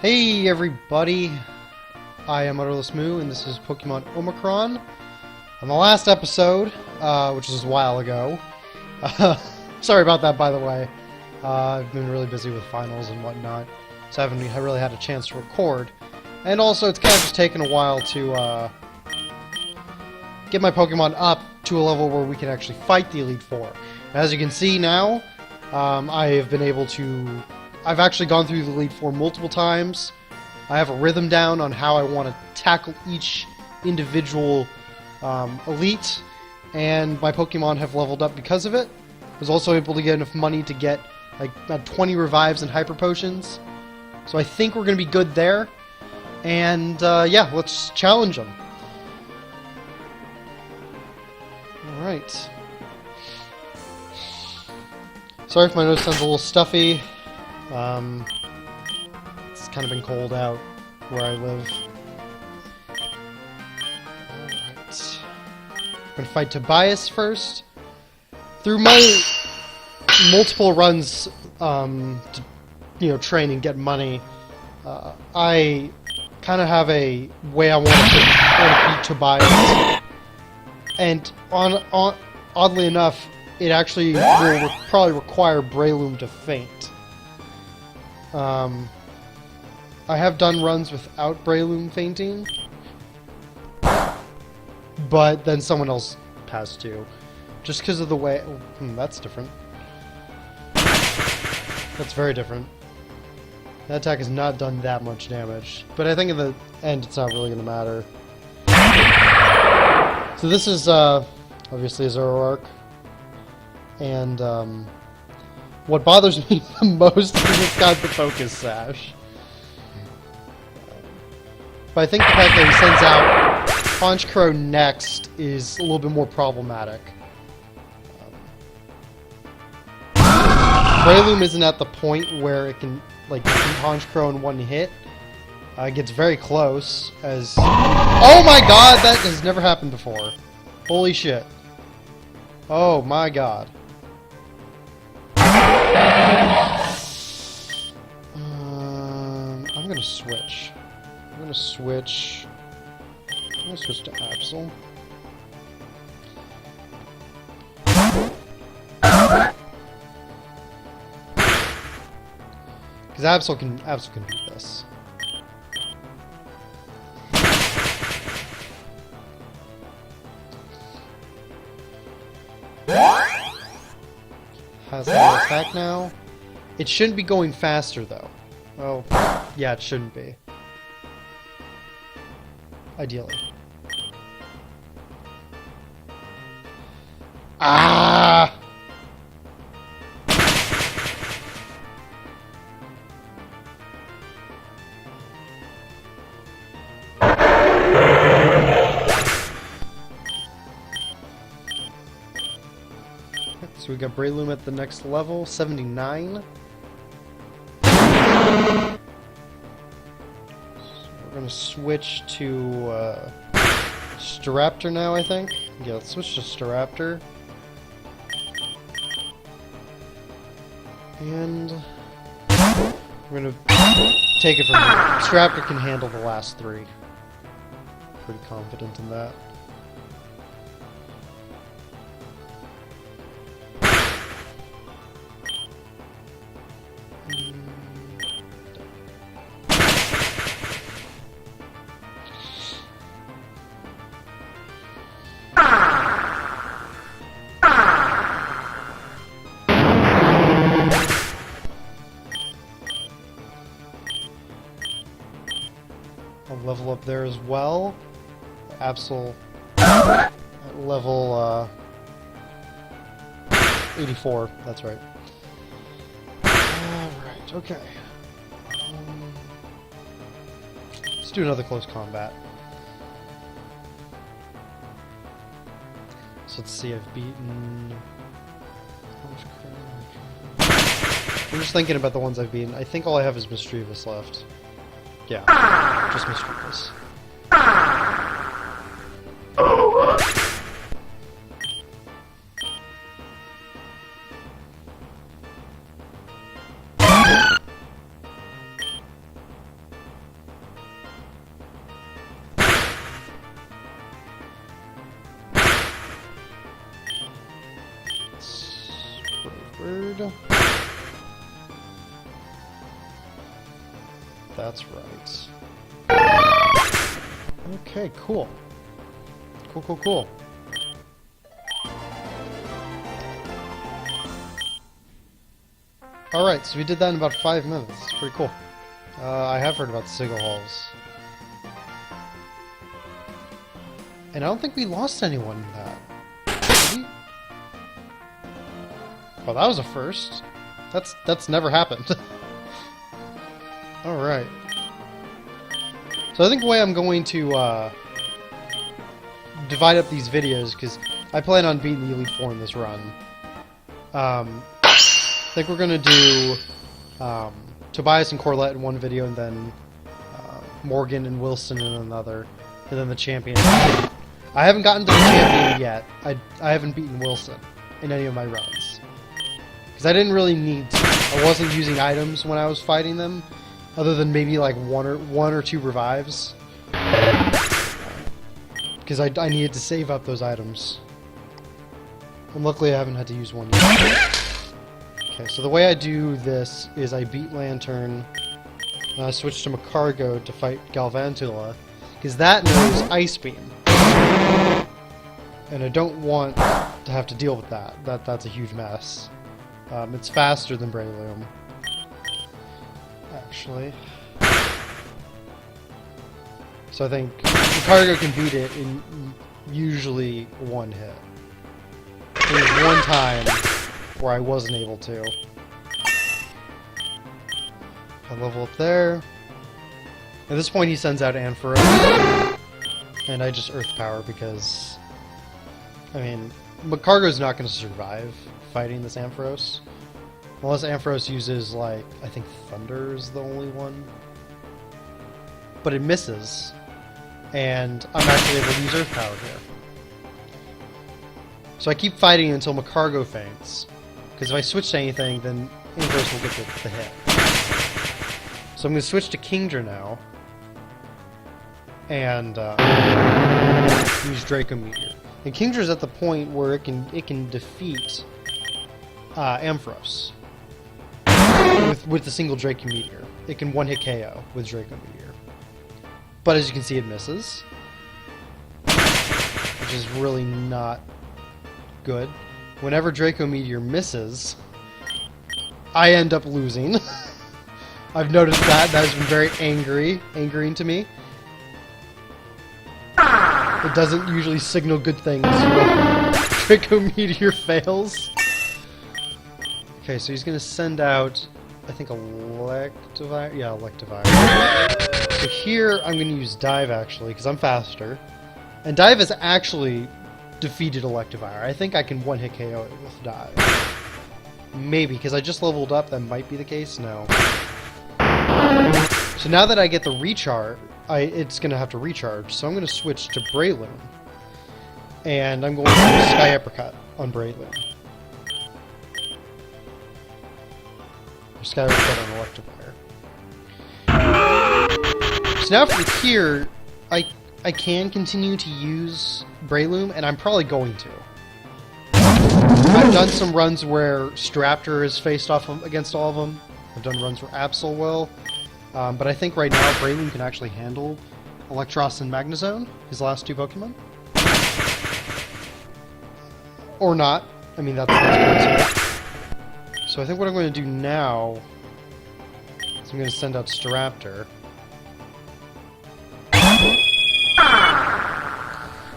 Hey everybody, I am Utterless Moo, and this is Pokemon Omicron. On the last episode, which was a while ago, sorry about that by the way, I've been really busy with finals and whatnot, so I haven't really had a chance to record. And also, it's kind of just taken a while to get my Pokemon up to a level where we can actually fight the Elite Four. As you can see now, I have been able to... I've actually gone through the Elite Four multiple times. I have a rhythm down on how I want to tackle each individual Elite, and my Pokemon have leveled up because of it. I was also able to get enough money to get like about 20 revives and hyper potions. So I think we're going to be good there. And yeah, let's challenge them. Alright. Sorry if my nose sounds a little stuffy. It's kind of been cold out where I live. Alright. I'm gonna fight Tobias first. Through my multiple runs, to, train and get money, I kind of have a way I want to beat Tobias. And oddly enough, it actually will probably require Breloom to faint. I have done runs without Breloom fainting, but then someone else has to. Just because of the way... that's different. That's very different. That attack has not done that much damage, but I think in the end it's not really going to matter. So this is obviously a Zoroark, and what bothers me the most is it's got the Focus Sash. But I think the fact that he sends out Honchkrow next is a little bit more problematic. Breloom isn't at the point where it can like beat Honchkrow in one hit. It gets very close as... Oh my god, that has never happened before. Holy shit. Oh my god. I'm gonna switch. I'm gonna switch to Absol. Because Absol can beat this. Has an attack now. It shouldn't be going faster though. Oh, yeah, it shouldn't be. Ideally. Ah! So we got Breloom at the next level, 79. So we're gonna switch to Staraptor now, I think. Yeah, let's switch to Staraptor. And we're gonna take it from here. Staraptor can handle the last three. Pretty confident in that. I'll level up there as well. Absol at level 84, that's right. Alright, okay. Let's do another close combat. So let's see, I've beaten... I'm just thinking about the ones I've beaten. I think all I have is Mischievous left. Yeah, just Mischievous. hard. That's right. Okay, cool. Cool. Alright, so we did that in about 5 minutes. It's pretty cool. I have heard about the Sigil Halls. And I don't think we lost anyone in that. Did we? Oh, that was a first. That's never happened. Alright. So I think the way I'm going to divide up these videos, because I plan on beating the Elite Four in this run. I think we're going to do Tobias and Corlett in one video, and then Morgan and Wilson in another, and then the champion. I haven't gotten to the champion yet. I haven't beaten Wilson in any of my runs. Because I didn't really need to. I wasn't using items when I was fighting them, other than maybe like one or two revives. Because I needed to save up those items. And luckily I haven't had to use one yet. Okay, so the way I do this is I beat Lantern, and I switch to Macargo to fight Galvantula, because that knows Ice Beam. And I don't want to have to deal with that. That's a huge mess. It's faster than Breloom, actually. So I think Macargo can beat it in usually one hit. There was one time where I wasn't able to. I level up there. At this point he sends out Ampharos. And I just Earth Power because... I mean, Macargo's not going to survive fighting this Ampharos. Unless Ampharos uses, like, I think Thunder is the only one. But it misses. And I'm actually able to use Earth Power here. So I keep fighting until Macargo faints. Because if I switch to anything, then Ampharos will get the hit. So I'm going to switch to Kingdra now. And use Draco Meteor. And Kingdra's at the point where it can defeat Ampharos with the single Draco Meteor. It can one-hit KO with Draco Meteor. But as you can see, it misses. Which is really not good. Whenever Draco Meteor misses, I end up losing. I've noticed that. That has been very angering to me. It doesn't usually signal good things when Draco Meteor fails. Okay, so he's gonna send out, I think, Electivire? Yeah, Electivire. So here, I'm gonna use Dive, actually, because I'm faster. And Dive has actually defeated Electivire. I think I can one-hit KO it with Dive. Maybe, because I just leveled up, that might be the case. No. So now that I get the recharge, it's going to have to recharge, so I'm going to switch to Breloom. And I'm going to use Sky Uppercut on Breloom. Or Sky Uppercut on Electivire. So now from here, I can continue to use Breloom, and I'm probably going to. I've done some runs where Straptor has faced off against all of them. I've done runs where Absol will. But I think right now Breloom can actually handle Electros and Magnezone, his last two Pokemon. Or not. I mean, that's crazy. So I think what I'm going to do now is I'm going to send out Staraptor.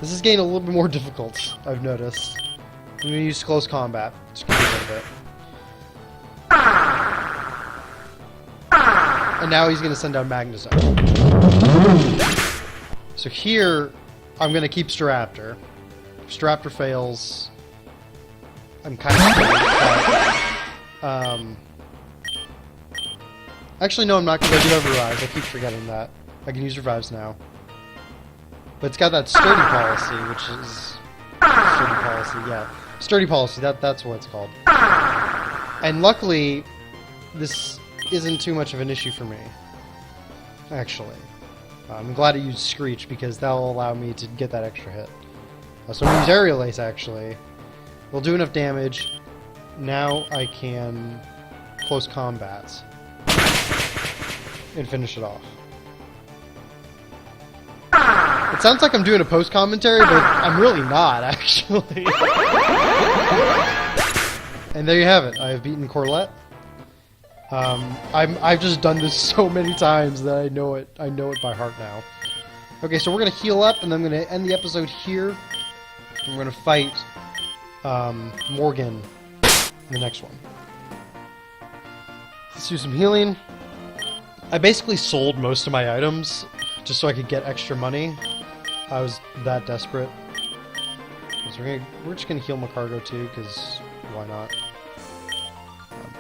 This is getting a little bit more difficult, I've noticed. I'm going to use Close Combat. Just get rid of it. And now he's going to send out Magnezone. So here, I'm going to keep Staraptor. If Staraptor fails, I'm kind of screwed. Actually, no, I'm not, because I do have Revives. I keep forgetting that. I can use Revives now. But it's got that Sturdy Policy, which is... Sturdy Policy, yeah. Sturdy Policy, that's what it's called. And luckily, this isn't too much of an issue for me, actually. I'm glad I used Screech, because that'll allow me to get that extra hit. So I'm going to use Aerial Ace, actually. We'll do enough damage. now I can close combat and finish it off. It sounds like I'm doing a post-commentary, but I'm really not, actually. And there you have it. I have beaten Corlett. I've just done this so many times that I know it by heart now. Okay, so we're gonna heal up, and then I'm gonna end the episode here. And we're gonna fight Morgan in the next one. Let's do some healing. I basically sold most of my items just so I could get extra money. I was that desperate. So we're just gonna heal my cargo too, because why not?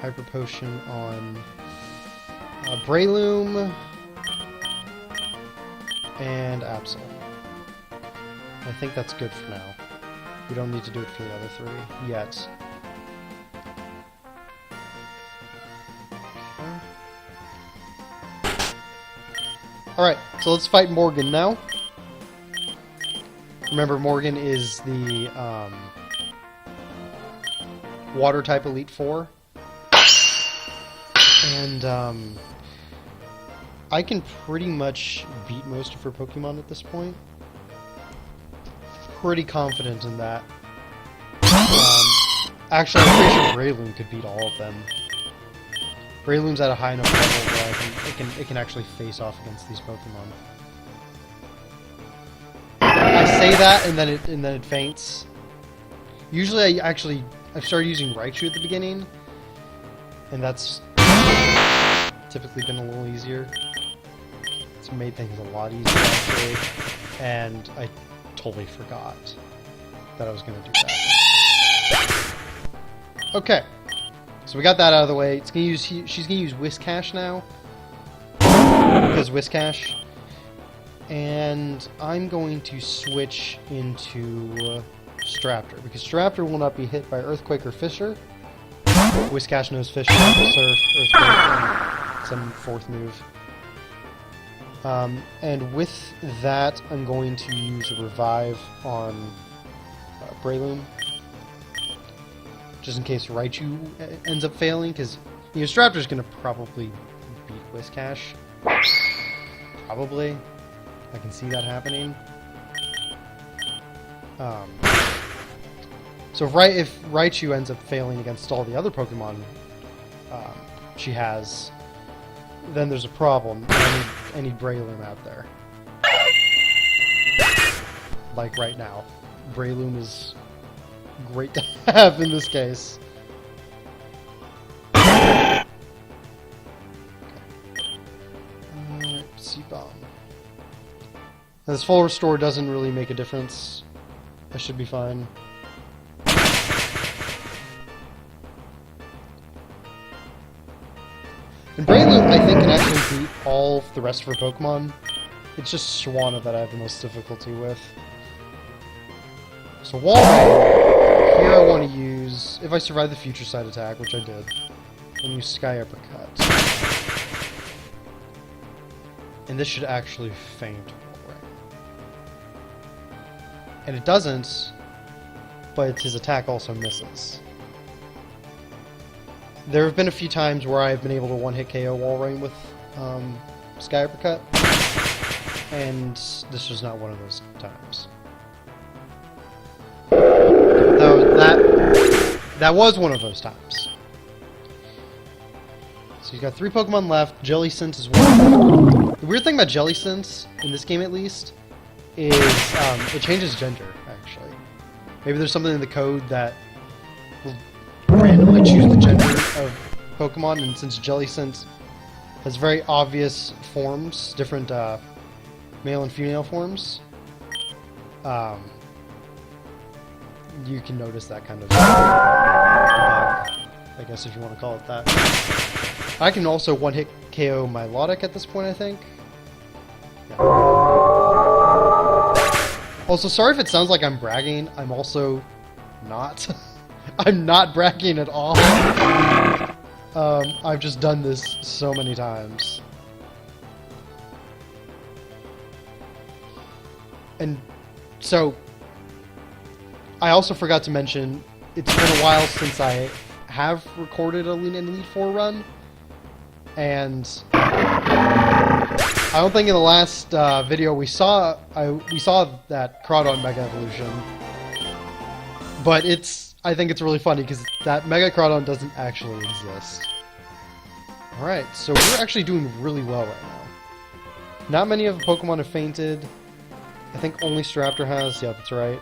Hyper potion on Breloom and Absol. I think that's good for now. We don't need to do it for the other three yet. Alright, so let's fight Morgan now. Remember, Morgan is the water type Elite Four. And I can pretty much beat most of her Pokemon at this point. Pretty confident in that. Actually, I'm pretty sure Breloom could beat all of them. Breloom's at a high enough level where it can actually face off against these Pokemon. I say that and then it faints. Usually I started using Raichu at the beginning, and that's typically been a little easier. It's made things a lot easier actually, and I totally forgot that I was going to do that. Okay, so we got that out of the way. She's gonna use Whiscash now, because Whiscash, and I'm going to switch into Straptor, because Straptor will not be hit by Earthquake or Fissure. Whiscash knows Fissure, Surf, Earthquake, and some fourth move. And with that, I'm going to use a Revive on Breloom, just in case Raichu ends up failing, because Straptor's going to probably beat Whiscash. Probably. I can see that happening. So if Raichu ends up failing against all the other Pokemon she has, then there's a problem. I need Breloom out there. Like right now. Breloom is great to have in this case. Okay. C-Bomb. This full restore doesn't really make a difference. I should be fine. And Breloom, I think, can actually beat all the rest of her Pokemon. It's just Swanna that I have the most difficulty with. So Wall Ray, here I want to use, if I survive the Future Sight attack, which I did, I'm going to use Sky Uppercut. And this should actually faint Wall Ray. And it doesn't, but his attack also misses. There have been a few times where I've been able to one-hit KO Walrein with Sky Uppercut, and this was not one of those times. That was one of those times. So you've got 3 Pokemon left. Jellicent is one. The weird thing about Jellicent, in this game at least, is it changes gender, actually. Maybe there's something in the code that will randomly choose the gender of Pokemon, and since Jellicent has very obvious forms, different male and female forms, you can notice that kind of bug, I guess, if you want to call it that. I can also one-hit KO Milotic at this point, I think. Yeah. Also, sorry if it sounds like I'm bragging. I'm also not. I'm not bragging at all. I've just done this so many times. And so, I also forgot to mention, it's been a while since I have recorded an Elite Four run, and I don't think in the last video we saw that Crawdon Mega Evolution, but I think it's really funny because that Mega Crawdon doesn't actually exist. Alright, so we're actually doing really well right now. Not many of the Pokemon have fainted. I think only Staraptor has. Yeah, that's right.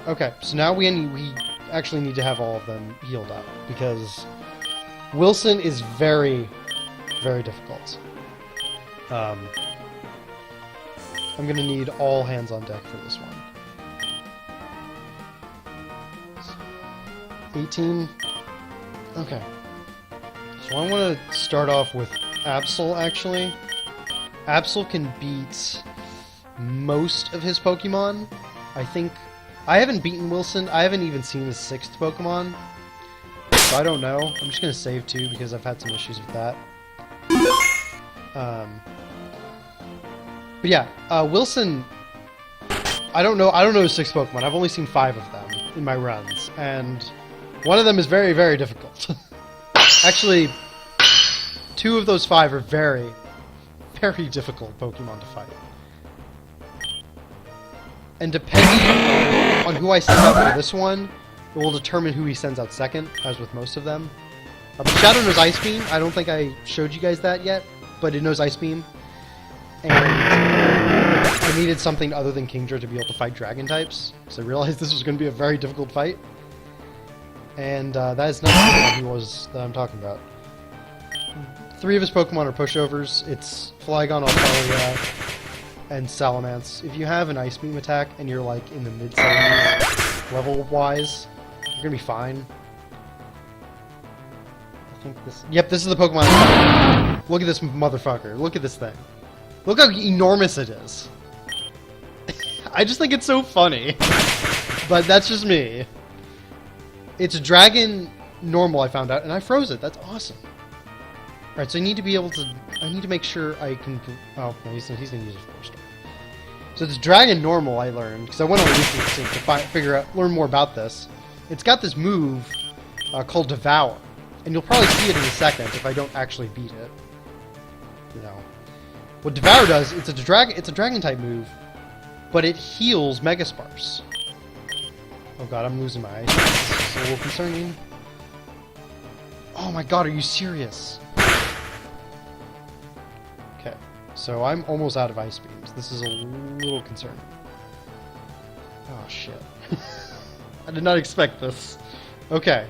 Okay, so now we actually need to have all of them healed up, because Wilson is very, very difficult. I'm gonna need all hands on deck for this one. 18. Okay. So I want to start off with Absol, actually. Absol can beat most of his Pokemon. I think... I haven't beaten Wilson. I haven't even seen his 6th Pokemon. So I don't know. I'm just going to save 2 because I've had some issues with that. But yeah, Wilson... I don't know his 6 Pokemon. I've only seen 5 of them in my runs. And one of them is very, very difficult. Actually, 2 of those 5 are very, very difficult Pokemon to fight. And depending on who I send out for this one, it will determine who he sends out second, as with most of them. But Shadow knows Ice Beam. I don't think I showed you guys that yet, but it knows Ice Beam. And I needed something other than Kingdra to be able to fight Dragon types, so I realized this was going to be a very difficult fight. And that is not the one that I'm talking about. 3 of his Pokemon are pushovers. It's Flygon, Altaria, and Salamence. If you have an Ice Beam attack and you're like in the mid-70s level-wise, you're gonna be fine. I think this... Yep, this is the Pokemon. Look at this motherfucker. Look at this thing. Look how enormous it is. I just think it's so funny. But that's just me. It's a Dragon normal, I found out, and I froze it. That's awesome. Alright, so I need to be able to... I need to make sure I can... Oh, no, he's going to use it first. So it's Dragon normal, I learned, because I went on the YouTube to learn more about this. It's got this move called Devour, and you'll probably see it in a second if I don't actually beat it. You know. What Devour does, it's a Dragon-type move, but it heals Megasparks. Oh god, I'm losing my eyes. This is a little concerning. Oh my god, are you serious? Okay, so I'm almost out of Ice Beams. This is a little concerning. Oh shit. I did not expect this. Okay.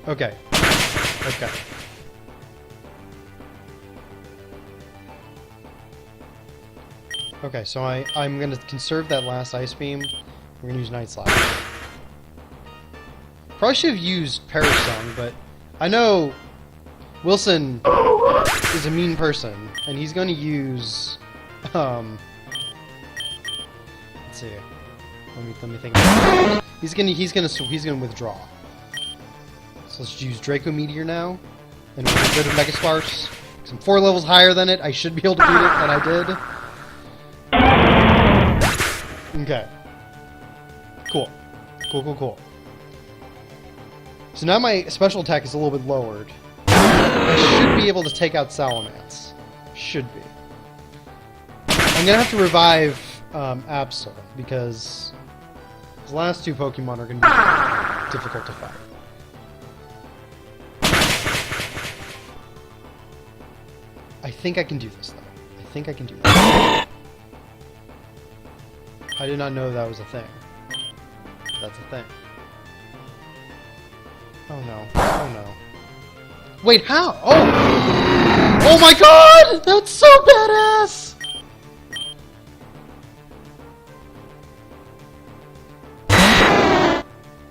Okay. Okay. Okay, so I'm gonna conserve that last Ice Beam. We're gonna use Night Slash. Probably should have used Perish Song, but I know Wilson is a mean person, and he's gonna use let's see. Let me think. He's gonna withdraw. So let's use Draco Meteor now, and we'll get rid of Megasparks. Because I'm 4 levels higher than it, I should be able to beat it, and I did. Okay. Cool. Cool. So now my special attack is a little bit lowered. I should be able to take out Salamence. Should be. I'm gonna have to revive Absol, because his last 2 Pokemon are gonna be difficult to fight. I think I can do this, though. I think I can do this. I did not know that was a thing. That's a thing. Oh no. Oh no. Wait, how? Oh! Oh my god! That's so badass!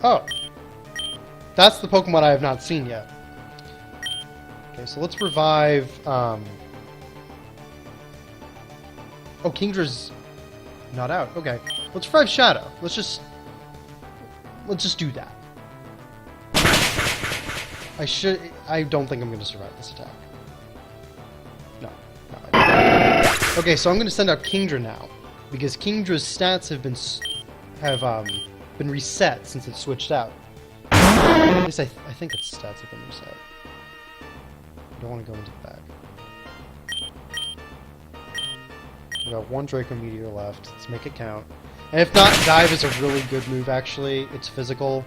Oh. That's the Pokemon I have not seen yet. Okay, so let's revive, Oh, Kingdra's not out. Okay. Let's revive Shadow. Let's just do that. I don't think I'm going to survive this attack. No. Okay, so I'm going to send out Kingdra now, because Kingdra's stats have been reset since it switched out. At least I think it's stats have been reset. I don't want to go into the back. We got one Draco Meteor left. Let's make it count. And if not, Dive is a really good move, actually. It's physical,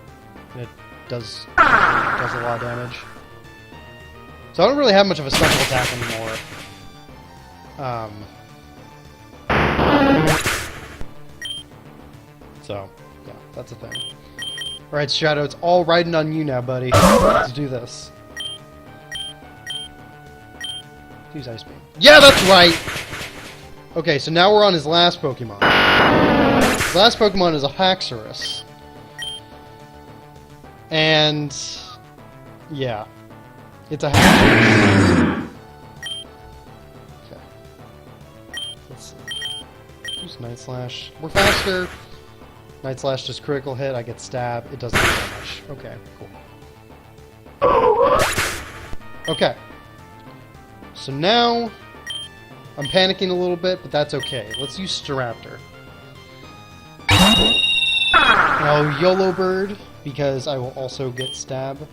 and it does a lot of damage. So I don't really have much of a special attack anymore. So, yeah, that's a thing. Alright, Shadow, it's all riding on you now, buddy. Let's do this. Use Ice Beam. Yeah, that's right! Okay, so now we're on his last Pokemon. His last Pokemon is a Haxorus. And... yeah. It's a Haxorus. Okay. Let's see. Use Night Slash. We're faster. Night Slash just critical hit, I get stabbed. It doesn't do that much. Okay, cool. Okay. So now... I'm panicking a little bit, but that's okay. Let's use Staraptor. Now, YOLO Bird, because I will also get stabbed.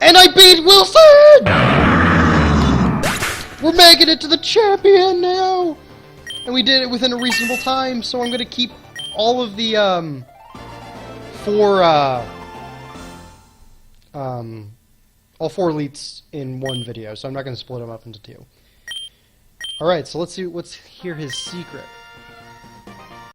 And I beat Wilson! We're making it to the champion now! And we did it within a reasonable time, so I'm gonna keep all of the, all 4 elites in one video, so I'm not going to split them up into 2. Alright, so let's hear his secret.